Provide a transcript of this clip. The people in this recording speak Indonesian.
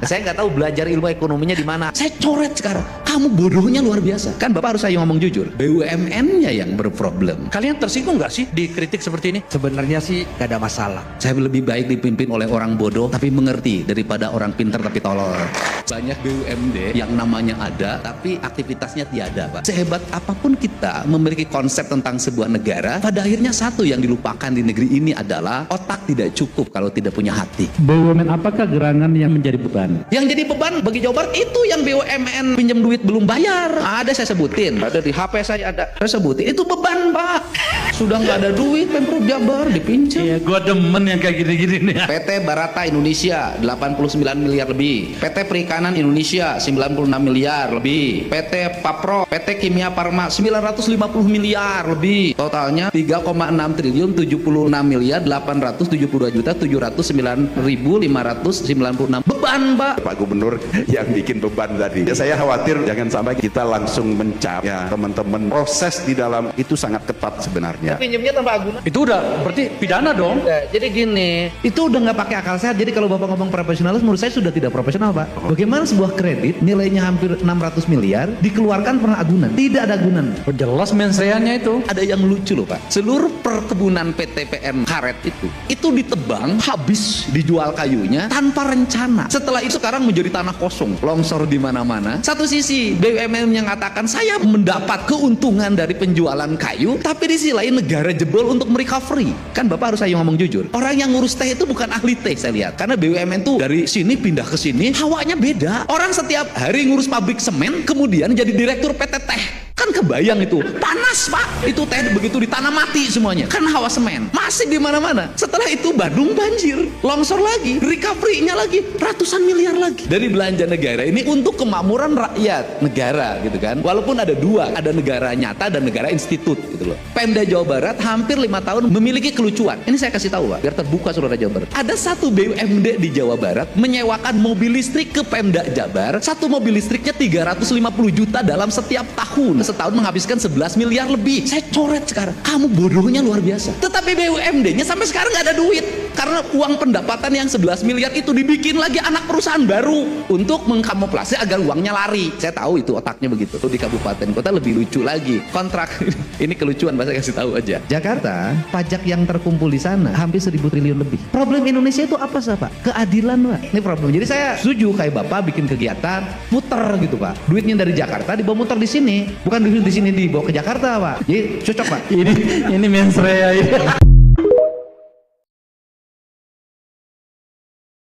Saya nggak tahu belajar ilmu ekonominya di mana. Saya coret sekarang. Kamu bodohnya luar biasa. Kan Bapak harus saya ngomong jujur. BUMN-nya yang berproblem. Kalian tersinggung nggak sih dikritik seperti ini? Sebenarnya sih gak ada masalah. Saya lebih baik dipimpin oleh orang bodoh tapi mengerti daripada orang pintar tapi tolol. Banyak BUMD yang namanya ada tapi aktivitasnya tiada, Pak. Sehebat apapun kita memiliki konsep tentang sebuah negara, pada akhirnya satu yang dilupakan di negeri ini adalah otak tidak cukup kalau tidak punya hati. BUMN apakah gerangan yang menjadi beban? Yang jadi beban bagi Jawa Barat itu yang BUMN pinjam duit belum bayar. Ada saya sebutin, ada di HP saya ada. Saya sebutin itu beban, Pak. Sudah nggak ada duit Pemprov Jabar dipinjam. Iya, gua demen yang kayak gini-gini nih. PT Barata Indonesia 89 miliar lebih. PT Perikanan Indonesia 96 miliar lebih. PT Papro, PT Kimia Farma 950 miliar lebih. Totalnya 3,6 triliun 76 miliar 872 juta 709.596. Beban, Pak. Pak Gubernur yang bikin beban tadi. Ya, saya khawatir jangan sampai kita langsung mencap ya teman-teman. Proses di dalam itu sangat ketat sebenarnya. Pinjamnya tanpa agunan. Itu udah berarti pidana dong. Jadi gini, itu udah nggak pakai akal sehat. Jadi kalau Bapak ngomong profesionalis, menurut saya sudah tidak profesional, Pak. Bagaimana sebuah kredit nilainya hampir 600 miliar dikeluarkan pernah agunan? Tidak ada agunan. Oh, jelas mensreanya itu. Ada yang lucu loh, Pak. Seluruh perkebunan PTPN karet itu ditebang, habis dijual kayunya tanpa rencana. Setelah itu sekarang menjadi tanah kosong, longsor di mana-mana. Satu sisi BUMN mengatakan saya mendapat keuntungan dari penjualan kayu, tapi di sisi lain negara jebol untuk merecovery. Kan Bapak harus saya ngomong jujur. Orang yang ngurus teh itu bukan ahli teh saya lihat. Karena BUMN tuh dari sini pindah ke sini, hawanya beda. Orang setiap hari ngurus pabrik semen, kemudian jadi direktur PT Teh. Kan kebayang itu panas, Pak. Itu teh begitu ditanam mati semuanya karena hawa semen masih di mana-mana. Setelah itu Bandung banjir, longsor lagi, recovery-nya lagi ratusan miliar lagi dari belanja negara ini untuk kemakmuran rakyat negara gitu kan. Walaupun ada dua, ada negara nyata dan negara institut gitu loh. Pemda Jawa Barat hampir 5 tahun memiliki kelucuan. Ini saya kasih tahu, Pak, biar terbuka saudara Jawa Barat. Ada satu BUMD di Jawa Barat menyewakan mobil listrik ke Pemda Jabar. Satu mobil listriknya 350 juta dalam setiap tahun. Setahun menghabiskan 11 miliar lebih. Saya coret sekarang. Kamu bodohnya luar biasa. Tetapi BUMD-nya sampai sekarang nggak ada duit. Karena uang pendapatan yang 11 miliar itu dibikin lagi anak perusahaan baru untuk mengkamuflase agar uangnya lari. Saya tahu itu otaknya begitu. Tuh di kabupaten kota lebih lucu lagi. Kontrak ini kelucuan, saya kasih tahu aja. Jakarta, pajak yang terkumpul di sana hampir 1.000 triliun lebih. Problem Indonesia itu apa sih, Pak? Keadilan, Pak. Ini problem. Jadi saya setuju kayak Bapak bikin kegiatan muter gitu, Pak. Duitnya dari Jakarta dibawa muter di sini. Bukan di sini dibawa ke Jakarta, Pak. Jadi cocok, Pak. Ini mensrea ini.